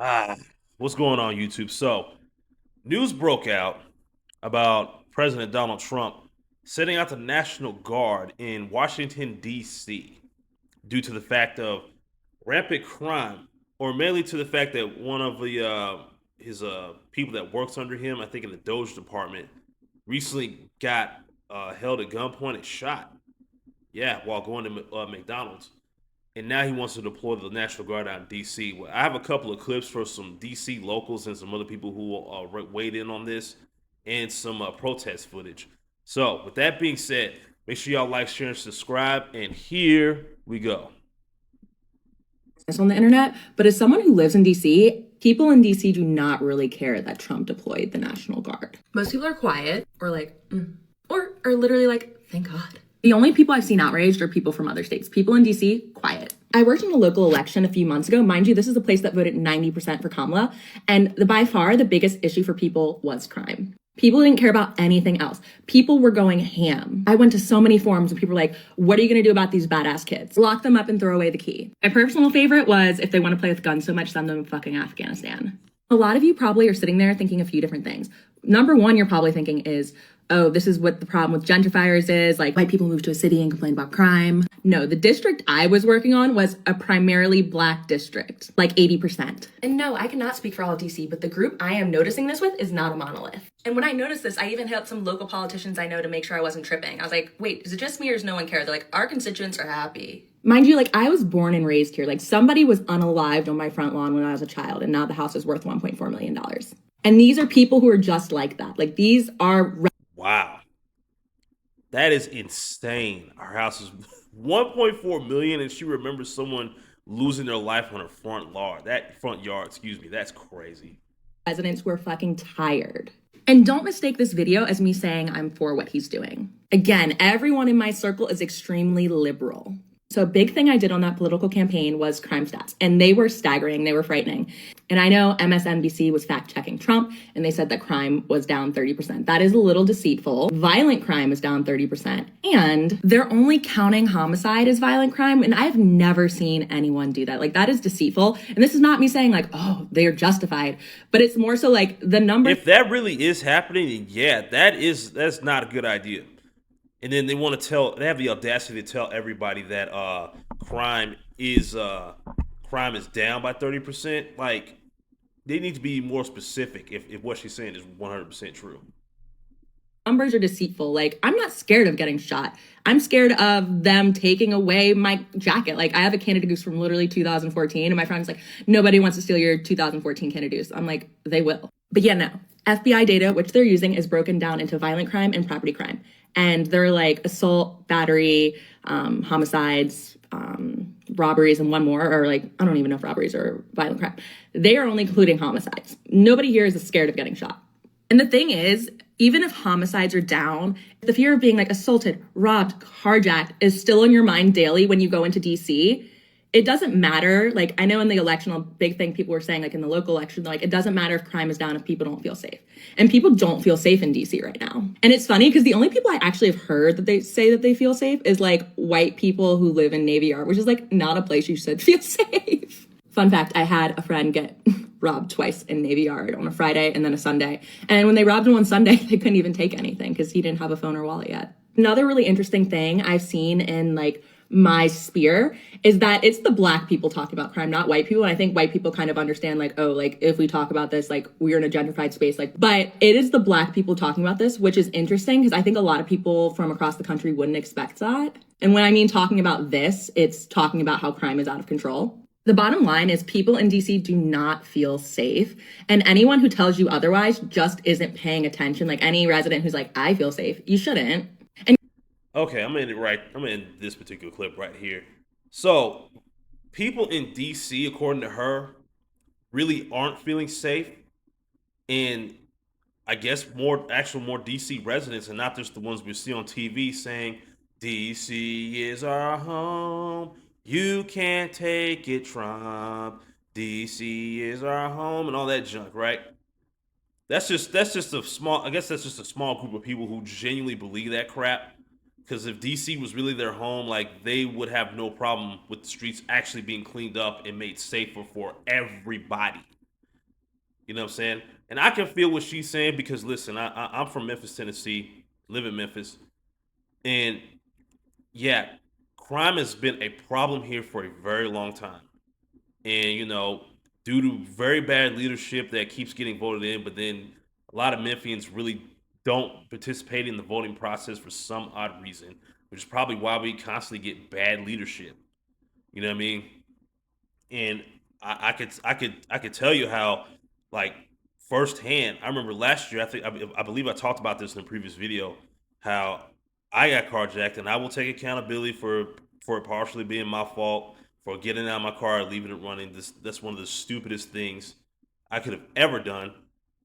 Ah, what's going on, YouTube? So, news broke out about President Donald Trump setting out the National Guard in Washington, D.C., due to the fact of rampant crime, or mainly to the fact that one of his people that works under him, I think in the Doge department, recently got held at gunpoint and shot. Yeah, while going to McDonald's, and now he wants to deploy the National Guard out in D.C. Well, I have a couple of clips for some D.C. locals and some other people who weighed in on this, and some protest footage. So, with that being said, make sure y'all like, share, and subscribe. And here we go. On the internet, but as someone who lives in DC, people in DC do not really care that Trump deployed the National Guard. Most people are quiet or like, or are literally like, thank God. The only people I've seen outraged are people from other states. People in DC, quiet. I worked in a local election a few months ago. Mind you, this is a place that voted 90% for Kamala, and by far the biggest issue for people was crime. People didn't care about anything else. People were going ham. I went to so many forums and people were like, what are you going to do about these badass kids? Lock them up and throw away the key. My personal favorite was, if they want to play with guns so much, send them to fucking Afghanistan. A lot of you probably are sitting there thinking a few different things. Number one, you're probably thinking is, oh, this is what the problem with gentrifiers is. Like, white people move to a city and complain about crime. No, the district I was working on was a primarily Black district, like 80%. And no, I cannot speak for all of DC, but the group I am noticing this with is not a monolith. And when I noticed this, I even hit up some local politicians I know to make sure I wasn't tripping. I was like, wait, is it just me or does no one care? They're like, our constituents are happy. Mind you, like, I was born and raised here. Like, somebody was unalived on my front lawn when I was a child, and now the house is worth $1.4 million. And these are people who are just like that. Like, these are... Wow, that is insane. Our house is 1.4 million, and she remembers someone losing their life on her front yard. Excuse me. That's crazy. Residents who are fucking tired. And don't mistake this video as me saying I'm for what he's doing. Again, everyone in my circle is extremely liberal. So a big thing I did on that political campaign was crime stats, and they were staggering, they were frightening. And I know MSNBC was fact-checking Trump, and they said that crime was down 30%. That is a little deceitful. Violent crime is down 30%, and they're only counting homicide as violent crime, and I've never seen anyone do that. Like, that is deceitful. And this is not me saying like, oh, they're justified, but it's more so like the number. If that really is happening, yeah, that's not a good idea. And then they have the audacity to tell everybody that crime is down by 30%. Like, they need to be more specific if what she's saying is 100% true. Numbers are deceitful. Like, I'm not scared of getting shot. I'm scared of them taking away my jacket. Like, I have a Canada Goose from literally 2014, and my friend's like, nobody wants to steal your 2014 Canada Goose. I'm like, they will. But yeah, no. FBI data, which they're using, is broken down into violent crime and property crime. And they're like assault, battery, homicides, robberies, and one more, or like, I don't even know if robberies are violent crime. They are only including homicides. Nobody here is scared of getting shot. And the thing is, even if homicides are down, the fear of being like assaulted, robbed, carjacked is still in your mind daily when you go into DC. It doesn't matter. Like, I know in the election, a big thing people were saying, like in the local election, like, it doesn't matter if crime is down if people don't feel safe. And people don't feel safe in DC right now. And it's funny because the only people I actually have heard that they say that they feel safe is like white people who live in Navy Yard, which is like not a place you should feel safe. Fun fact, I had a friend get robbed twice in Navy Yard, on a Friday and then a Sunday. And when they robbed him on Sunday, they couldn't even take anything because he didn't have a phone or wallet yet. Another really interesting thing I've seen in like my sphere is that it's the Black people talking about crime, not white people. And I think white people kind of understand like, oh, like if we talk about this, like we're in a gentrified space, like, but it is the Black people talking about this, which is interesting because I think a lot of people from across the country wouldn't expect that. And when I mean talking about this, it's talking about how crime is out of control. The bottom line is people in DC do not feel safe. And anyone who tells you otherwise just isn't paying attention. Like any resident who's like, I feel safe, you shouldn't. And Okay, I'm in this particular clip right here. So, people in DC, according to her, really aren't feeling safe, and I guess more DC residents, and not just the ones we see on TV saying DC is our home. You can't take it, Trump. DC is our home, and all that junk, right? That's just a small. I guess that's just a small group of people who genuinely believe that crap. Because if DC was really their home, like, they would have no problem with the streets actually being cleaned up and made safer for everybody. You know what I'm saying? And I can feel what she's saying because listen, I'm from Memphis, Tennessee, live in Memphis, and yeah, crime has been a problem here for a very long time. And due to very bad leadership that keeps getting voted in, but then a lot of Memphians really don't participate in the voting process for some odd reason, which is probably why we constantly get bad leadership. You know what I mean? And I could tell you how, like, firsthand. I remember last year. I believe I talked about this in a previous video. How I got carjacked, and I will take accountability for it partially being my fault for getting out of my car and leaving it running. That's one of the stupidest things I could have ever done,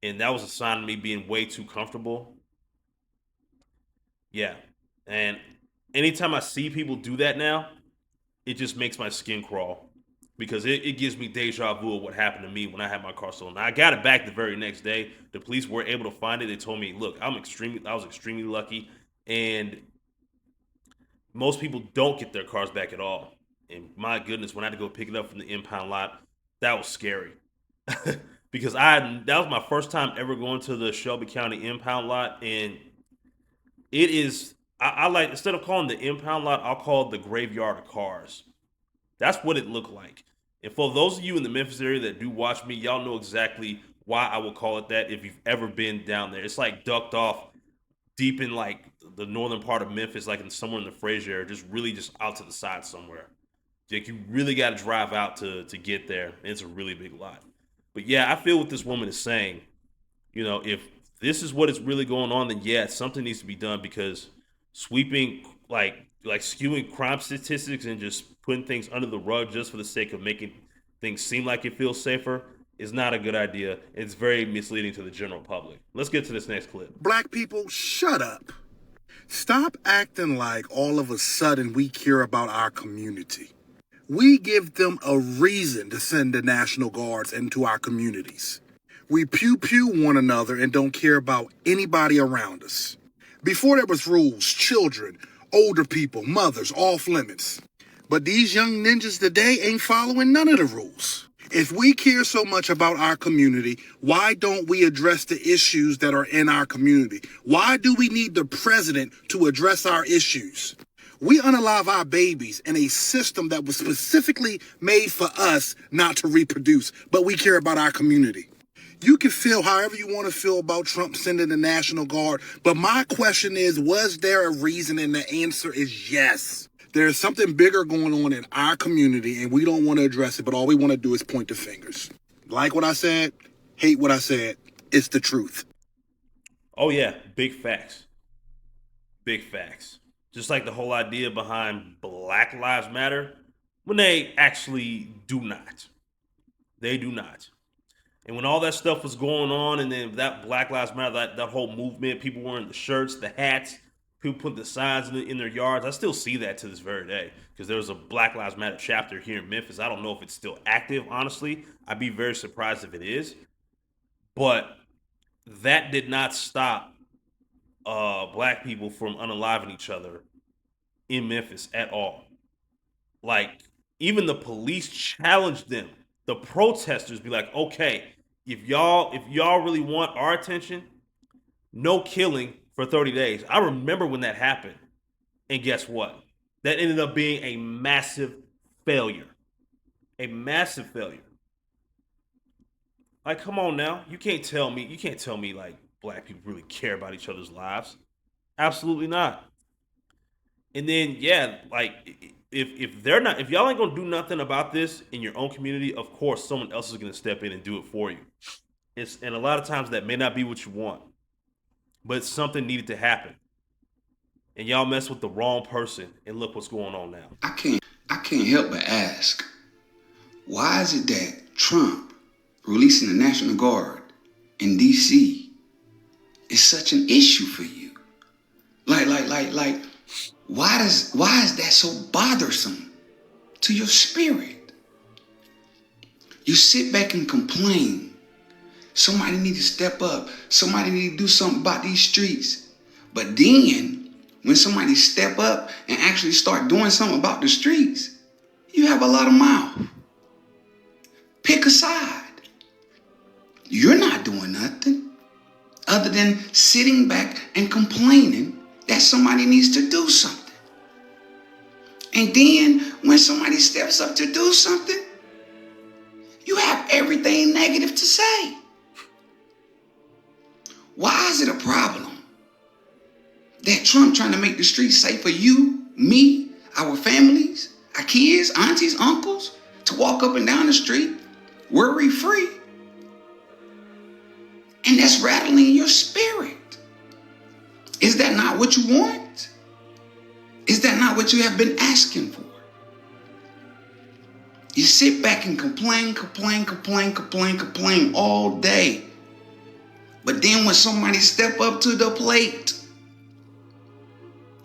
and that was a sign of me being way too comfortable. Yeah, and anytime I see people do that now, it just makes my skin crawl because it gives me deja vu of what happened to me when I had my car stolen. Now, I got it back the very next day. The police were able to find it. They told me, "Look, I was extremely lucky, and most people don't get their cars back at all." And my goodness, when I had to go pick it up from the impound lot, that was scary because that was my first time ever going to the Shelby County impound lot, and it is I like, instead of calling the impound lot, I'll call it the graveyard of cars. That's what it looked like. And for those of you in the Memphis area that do watch me, y'all know exactly why I will call it that if you've ever been down there. It's like ducked off deep in like the northern part of Memphis, like in somewhere in the Fraser area, just really just out to the side somewhere. Like you really got to drive out to get there. And it's a really big lot. But yeah, I feel what this woman is saying. If this is what is really going on, then yeah, something needs to be done because sweeping like skewing crime statistics and just putting things under the rug just for the sake of making things seem like it feels safer is not a good idea. It's very misleading to the general public. Let's get to this next clip. Black people, shut up. Stop acting like all of a sudden we care about our community. We give them a reason to send the National Guards into our communities. We pew-pew one another and don't care about anybody around us. Before there was rules, children, older people, mothers, off limits. But these young ninjas today ain't following none of the rules. If we care so much about our community, why don't we address the issues that are in our community? Why do we need the president to address our issues? We unalive our babies in a system that was specifically made for us not to reproduce, but we care about our community. You can feel however you want to feel about Trump sending the National Guard, but my question is, was there a reason? And the answer is yes. There's something bigger going on in our community, and we don't want to address it, but all we want to do is point the fingers. Like what I said, hate what I said. It's the truth. Oh yeah, big facts. Big facts. Just like the whole idea behind Black Lives Matter, when they actually do not. They do not. And when all that stuff was going on, and then that Black Lives Matter, that whole movement, people wearing the shirts, the hats, people put the signs in their yards. I still see that to this very day because there was a Black Lives Matter chapter here in Memphis. I don't know if it's still active, honestly. I'd be very surprised if it is. But that did not stop black people from unaliving each other in Memphis at all. Like, even the police challenged them. The protesters be like, okay, if y'all really want our attention, no killing for 30 days. I remember when that happened. And guess what? That ended up being a massive failure. A massive failure. Like, come on now. You can't tell me like black people really care about each other's lives. Absolutely not. And then yeah, like if y'all ain't gonna do nothing about this in your own community, of course someone else is gonna step in and do it for you. And a lot of times that may not be what you want, but something needed to happen. And y'all mess with the wrong person, and look what's going on now. I can't help but ask, why is it that Trump releasing the National Guard in DC is such an issue for you? Like, why is that so bothersome to your spirit? You sit back and complain. Somebody need to step up. Somebody need to do something about these streets. But then, when somebody step up and actually start doing something about the streets, you have a lot of mouth. Pick a side. You're doing nothing other than sitting back and complaining that somebody needs to do something. And then when somebody steps up to do something, you have everything negative to say. Why is it a problem that Trump trying to make the streets safe for you, me, our families, our kids, aunties, uncles, to walk up and down the street worry-free? And that's rattling your spirit. Is that not what you want? Is that not what you have been asking for? You sit back and complain all day. But then when somebody step up to the plate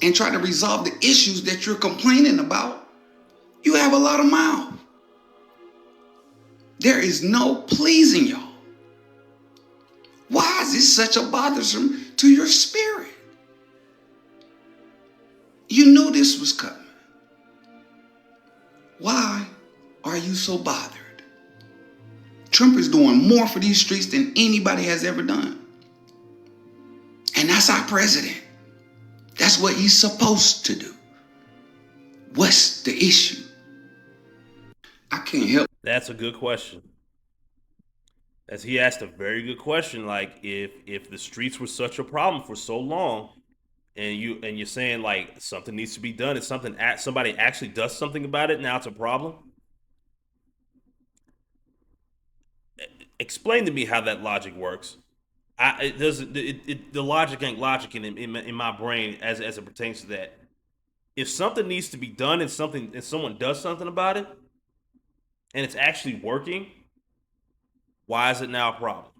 and try to resolve the issues that you're complaining about, you have a lot of mouth. There is no pleasing y'all. Why is this such a bothersome to your spirit? You knew this was coming. Why are you so bothered? Trump is doing more for these streets than anybody has ever done. And that's our president. That's what he's supposed to do. What's the issue? I can't help. That's a good question. As he asked a very good question, like if the streets were such a problem for so long, and you're saying like something needs to be done, and somebody actually does something about it, now it's a problem. Explain to me how that logic works. It doesn't. The logic ain't logic in my brain as it pertains to that. If something needs to be done and someone does something about it, and it's actually working, why is it now a problem?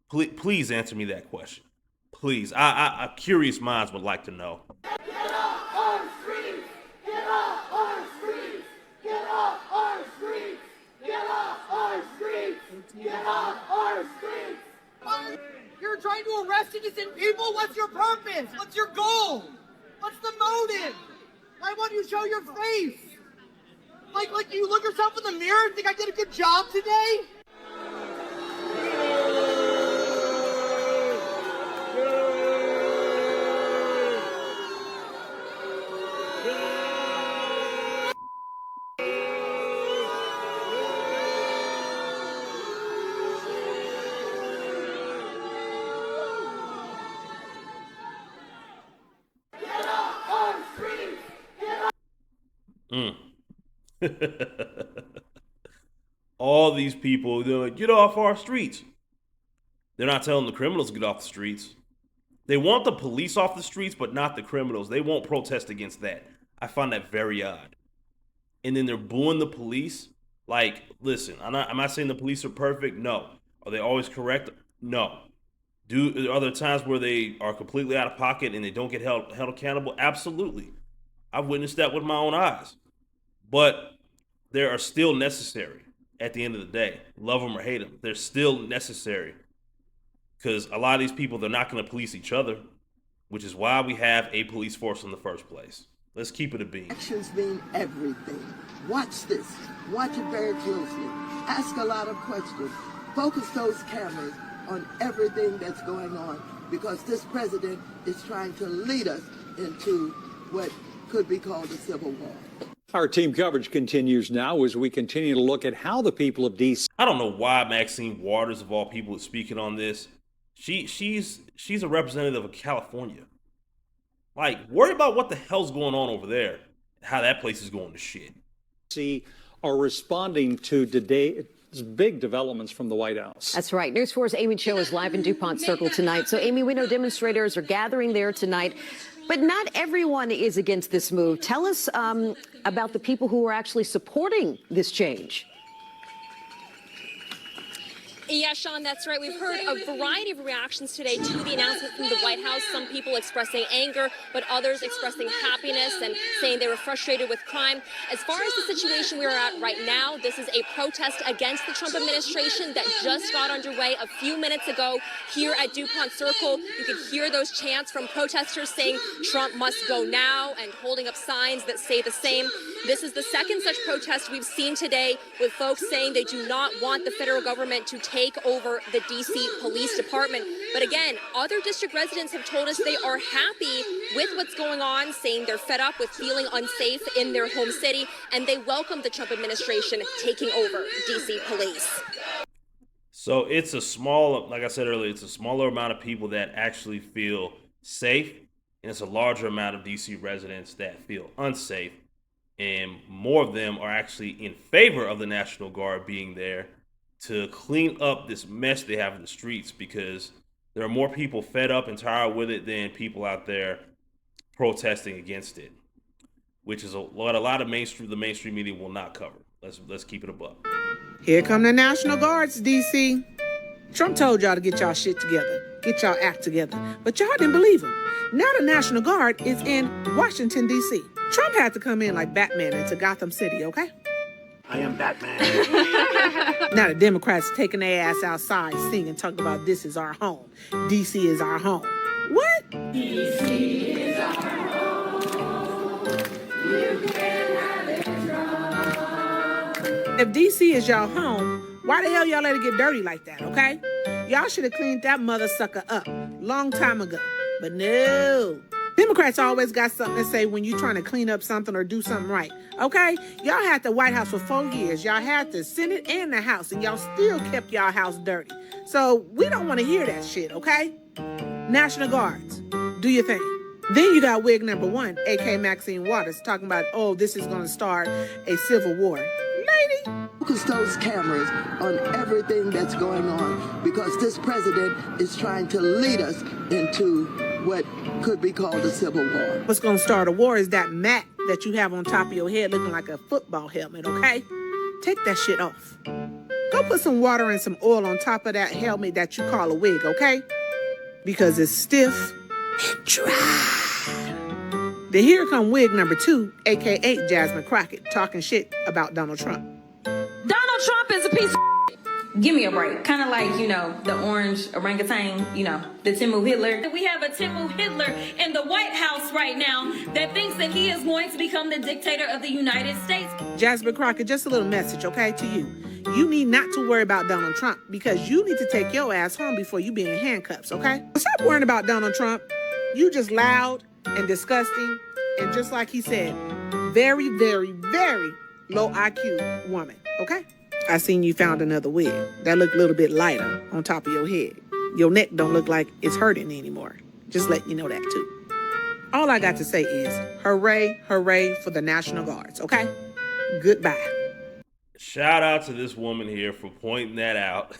Please answer me that question. Please, I curious minds would like to know. Get off our streets! Get off our streets! Get off our streets! Get off our streets! Get off our streets! You're trying to arrest innocent people? What's your purpose? What's your goal? What's the motive? Why won't you show your face? Like you look yourself in the mirror and think I did a good job today? All these people, they're like, get off our streets. They're not telling the criminals to get off the streets. They want the police off the streets, but not the criminals. They won't protest against that. I find that very odd. And then they're booing the police. Like, listen, I'm not saying the police are perfect. No. Are they always correct? No. Are there times where they are completely out of pocket and they don't get held accountable? Absolutely. I've witnessed that with my own eyes. But they are still necessary at the end of the day. Love them or hate them. They're still necessary. Because a lot of these people, they're not going to police each other, which is why we have a police force in the first place. Let's keep it a bean. Actions mean everything. Watch this. Watch it very closely. Ask a lot of questions. Focus those cameras on everything that's going on, because this president is trying to lead us into what could be called a civil war. Our team coverage continues now as we continue to look at how the people of D.C. I don't know why Maxine Waters, of all people, is speaking on this. She's a representative of California. Like, worry about what the hell's going on over there, how that place is going to shit. are responding to today's big developments from the White House. That's right. News 4's Amy Cho is live in DuPont Circle tonight. So, Amy, we know demonstrators are gathering there tonight, but not everyone is against this move. Tell us about the people who are actually supporting this change. Yeah, Sean, that's right. We've heard a variety of reactions today to the announcement from the White House. Some people expressing anger, but others expressing happiness and saying they were frustrated with crime. As far as the situation we are at right now, this is a protest against the Trump administration that just got underway a few minutes ago here at DuPont Circle. You could hear those chants from protesters saying Trump must go now and holding up signs that say the same. This is the second such protest we've seen today, with folks saying they do not want the federal government to take over the DC Police Department. But again, other district residents have told us they are happy with what's going on, saying they're fed up with feeling unsafe in their home city, and they welcome the Trump administration taking over DC Police. So it's a small, like I said earlier, it's a smaller amount of people that actually feel safe, and it's a larger amount of DC residents that feel unsafe. And more of them are actually in favor of the National Guard being there to clean up this mess they have in the streets, because there are more people fed up and tired with it than people out there protesting against it, which is what a lot of the mainstream media will not cover. Let's keep it above. Here come the National Guards, DC. Trump told y'all to get y'all shit together, get y'all act together, but y'all didn't believe him. Now the National Guard is in Washington, D.C. Trump had to come in like Batman into Gotham City, okay? I am Batman. Now the Democrats taking their ass outside singing, talking about this is our home. D.C. is our home. What? DC is our home. You can have it from. If D.C. is y'all home, why the hell y'all let it get dirty like that, okay? Y'all should have cleaned that mother sucker up long time ago. But no. Democrats always got something to say when you trying to clean up something or do something right, okay? Y'all had the White House for 4 years. Y'all had the Senate and the House, and y'all still kept y'all house dirty. So we don't want to hear that shit, okay? National Guards, do your thing. Then you got wig number 1, A.K. Maxine Waters, talking about, oh, this is going to start a civil war. Lady. Focus those cameras on everything that's going on, because this president is trying to lead us into what could be called a civil war. What's going to start a war is that mat that you have on top of your head looking like a football helmet, okay? Take that shit off. Go put some water and some oil on top of that helmet that you call a wig, okay? Because it's stiff and dry. Then here come wig number 2, a.k.a. Jasmine Crockett, talking shit about Donald Trump. Donald Trump is a piece of give me a break. Kind of like, you know, the orange orangutan, you know, the Timu Hitler. We have a Timu Hitler in the White House right now that thinks that he is going to become the dictator of the United States. Jasmine Crockett, just a little message, okay, to you. You need not to worry about Donald Trump, because you need to take your ass home before you be in handcuffs, okay? Stop worrying about Donald Trump. You just loud and disgusting, and just like he said, very, very, very low IQ woman, okay? I seen you found another wig that looked a little bit lighter on top of your head. Your neck don't look like it's hurting anymore. Just letting you know that too. All I got to say is hooray, hooray for the National Guards, okay? Goodbye. Shout out to this woman here for pointing that out.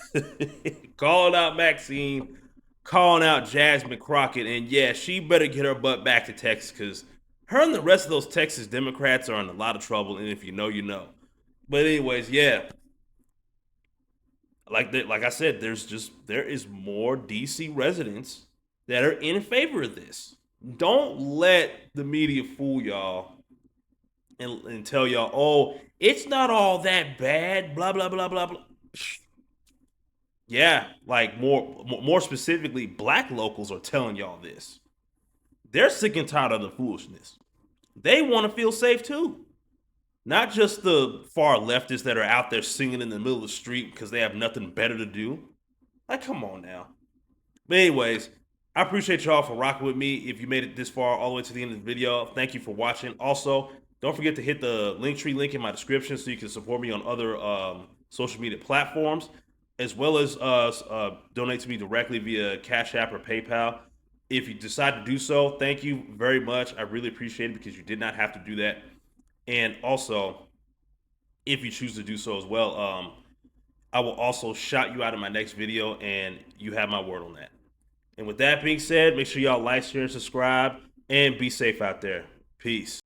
Calling out Maxine, calling out Jasmine Crockett, and yeah, she better get her butt back to Texas, because her and the rest of those Texas Democrats are in a lot of trouble, and if you know, you know. But anyways, yeah. Like I said, there is more DC residents that are in favor of this. Don't let the media fool y'all and tell y'all, oh, it's not all that bad, blah, blah, blah, blah, blah. Yeah, like more specifically, black locals are telling y'all this. They're sick and tired of the foolishness. They want to feel safe too. Not just the far leftists that are out there singing in the middle of the street because they have nothing better to do. Like, come on now. But anyways, I appreciate y'all for rocking with me. If you made it this far all the way to the end of the video, thank you for watching. Also, don't forget to hit the Linktree link in my description so you can support me on other social media platforms, as well as donate to me directly via Cash App or PayPal. If you decide to do so, thank you very much. I really appreciate it, because you did not have to do that. And also, if you choose to do so as well, I will also shout you out in my next video, and you have my word on that. And with that being said, make sure y'all like, share, and subscribe, and be safe out there. Peace.